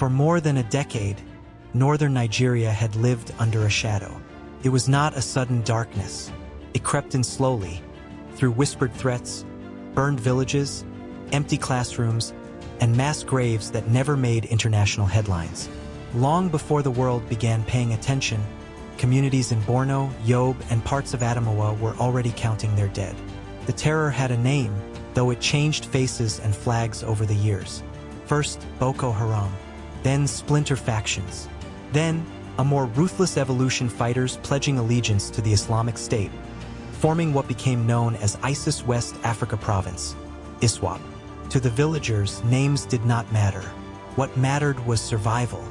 For more than a decade, northern Nigeria had lived under a shadow. It was not a sudden darkness. It crept in slowly, through whispered threats, burned villages, empty classrooms, and mass graves that never made international headlines. Long before the world began paying attention, communities in Borno, Yobe, and parts of Adamawa were already counting their dead. The terror had a name, though it changed faces and flags over the years. First, Boko Haram, then splinter factions, then a more ruthless evolution, fighters pledging allegiance to the Islamic State, forming what became known as ISIS West Africa Province, ISWAP. To the villagers, names did not matter. What mattered was survival.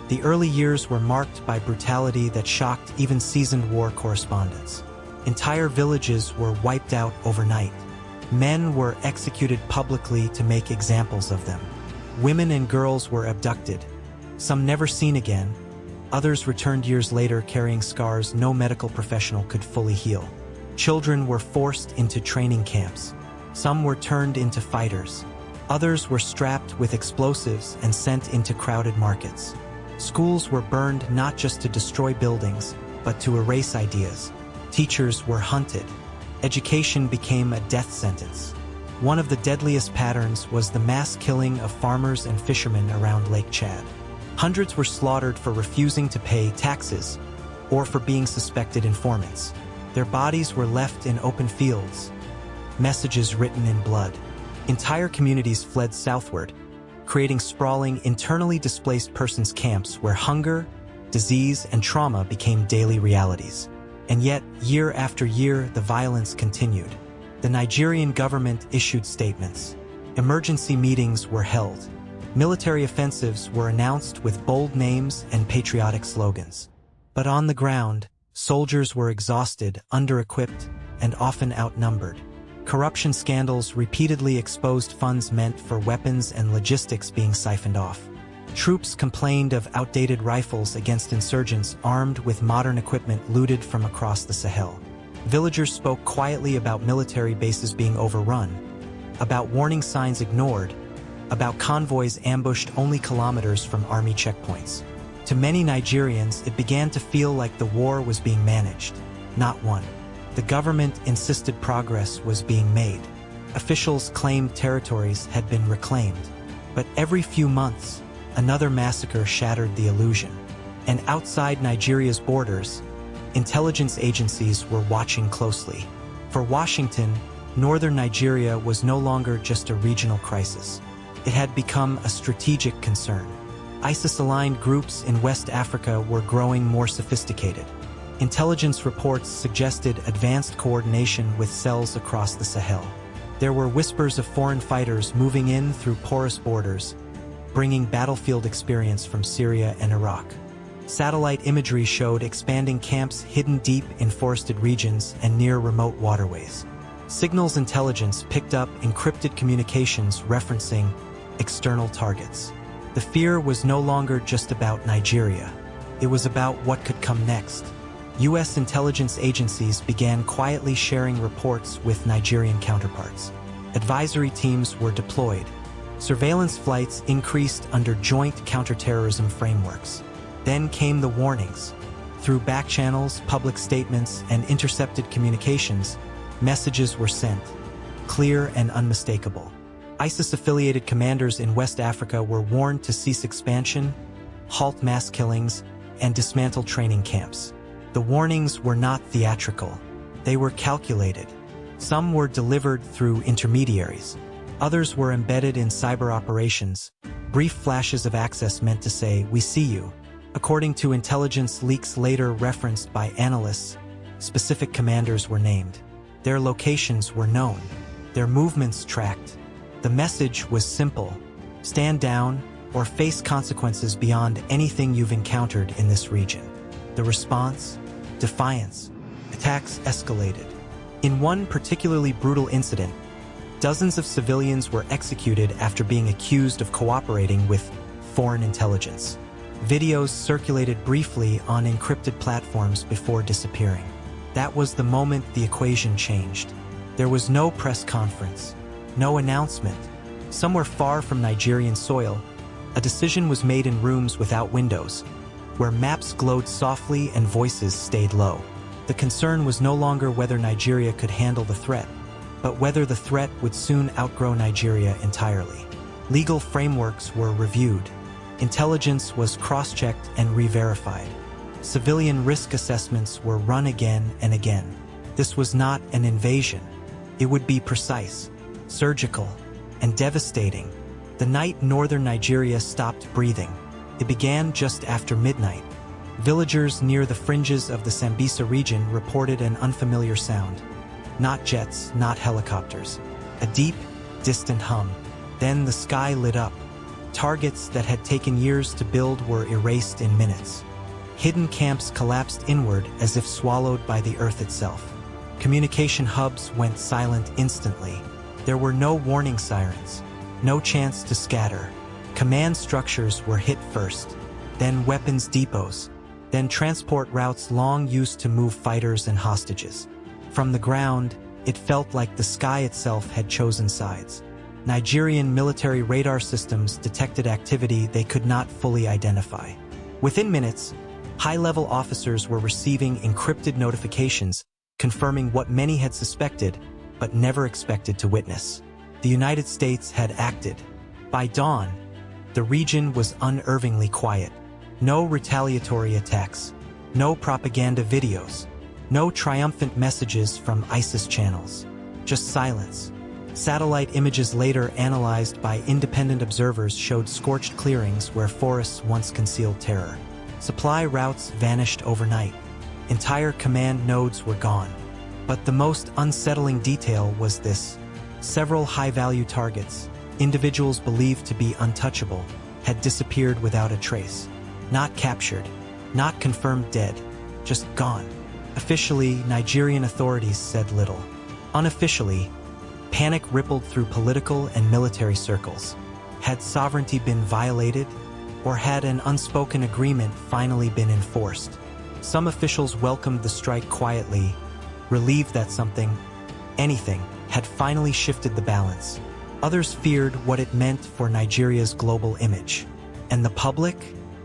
The early years were marked by brutality that shocked even seasoned war correspondents. Entire villages were wiped out overnight. Men were executed publicly to make examples of them. Women and girls were abducted, some never seen again. Others returned years later carrying scars no medical professional could fully heal. Children were forced into training camps. Some were turned into fighters. Others were strapped with explosives and sent into crowded markets. Schools were burned not just to destroy buildings, but to erase ideas. Teachers were hunted. Education became a death sentence. One of the deadliest patterns was the mass killing of farmers and fishermen around Lake Chad. Hundreds were slaughtered for refusing to pay taxes or for being suspected informants. Their bodies were left in open fields, messages written in blood. Entire communities fled southward, creating sprawling, internally displaced persons camps where hunger, disease, and trauma became daily realities. And yet, year after year, the violence continued. The Nigerian government issued statements. Emergency meetings were held. Military offensives were announced with bold names and patriotic slogans. But on the ground, soldiers were exhausted, under-equipped, and often outnumbered. Corruption scandals repeatedly exposed funds meant for weapons and logistics being siphoned off. Troops complained of outdated rifles against insurgents armed with modern equipment looted from across the Sahel. Villagers spoke quietly about military bases being overrun, about warning signs ignored, about convoys ambushed only kilometers from army checkpoints. To many Nigerians, it began to feel like the war was being managed, not won. The government insisted progress was being made. Officials claimed territories had been reclaimed. But every few months, another massacre shattered the illusion. And outside Nigeria's borders, intelligence agencies were watching closely. For Washington, northern Nigeria was no longer just a regional crisis. It had become a strategic concern. ISIS-aligned groups in West Africa were growing more sophisticated. Intelligence reports suggested advanced coordination with cells across the Sahel. There were whispers of foreign fighters moving in through porous borders, bringing battlefield experience from Syria and Iraq. Satellite imagery showed expanding camps hidden deep in forested regions and near remote waterways. Signals intelligence picked up encrypted communications referencing external targets. The fear was no longer just about Nigeria. It was about what could come next. U.S. intelligence agencies began quietly sharing reports with Nigerian counterparts. Advisory teams were deployed. Surveillance flights increased under joint counterterrorism frameworks. Then came the warnings. Through back channels, public statements, and intercepted communications, messages were sent, clear and unmistakable. ISIS-affiliated commanders in West Africa were warned to cease expansion, halt mass killings, and dismantle training camps. The warnings were not theatrical. They were calculated. Some were delivered through intermediaries. Others were embedded in cyber operations. Brief flashes of access meant to say, "We see you." According to intelligence leaks later referenced by analysts, specific commanders were named. Their locations were known. Their movements tracked. The message was simple: stand down or face consequences beyond anything you've encountered in this region. The response? Defiance. Attacks escalated. In one particularly brutal incident, dozens of civilians were executed after being accused of cooperating with foreign intelligence. Videos circulated briefly on encrypted platforms before disappearing. That was the moment the equation changed. There was no press conference, no announcement. Somewhere far from Nigerian soil, A decision was made in rooms without windows, where maps glowed softly and voices stayed low. The concern was no longer whether Nigeria could handle the threat, but whether the threat would soon outgrow Nigeria entirely. Legal frameworks were reviewed. Intelligence was cross-checked and re-verified. Civilian risk assessments were run again and again. This was not an invasion. It would be precise, surgical, and devastating. The night northern Nigeria stopped breathing. It began just after midnight. Villagers near the fringes of the Sambisa region reported an unfamiliar sound. Not jets, not helicopters. A deep, distant hum. Then the sky lit up. Targets that had taken years to build were erased in minutes. Hidden camps collapsed inward as if swallowed by the earth itself. Communication hubs went silent instantly. There were no warning sirens, no chance to scatter. Command structures were hit first, then weapons depots, then transport routes long used to move fighters and hostages. From the ground, it felt like the sky itself had chosen sides. Nigerian military radar systems detected activity they could not fully identify. Within minutes, high-level officers were receiving encrypted notifications confirming what many had suspected but never expected to witness. The United States had acted. By dawn, the region was unnervingly quiet. No retaliatory attacks, no propaganda videos, no triumphant messages from ISIS channels. Just silence. Satellite images later analyzed by independent observers showed scorched clearings where forests once concealed terror. Supply routes vanished overnight. Entire command nodes were gone. But the most unsettling detail was this. Several high-value targets, individuals believed to be untouchable, had disappeared without a trace. Not captured, not confirmed dead, just gone. Officially, Nigerian authorities said little. Unofficially, panic rippled through political and military circles. Had sovereignty been violated, or had an unspoken agreement finally been enforced? Some officials welcomed the strike quietly, relieved that something, anything, had finally shifted the balance. Others feared what it meant for Nigeria's global image. And the public?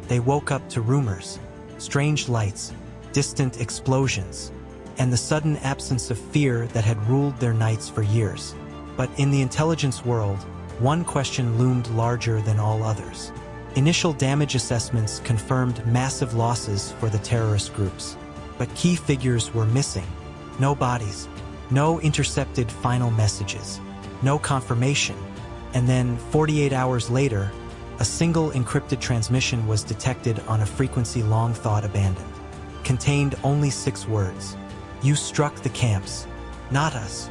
They woke up to rumors, strange lights, distant explosions, and the sudden absence of fear that had ruled their nights for years. But in the intelligence world, one question loomed larger than all others. Initial damage assessments confirmed massive losses for the terrorist groups, but key figures were missing. No bodies, no intercepted final messages, no confirmation. And then, 48 hours later, a single encrypted transmission was detected on a frequency long thought abandoned. Contained only 6 words. "You struck the camps, not us."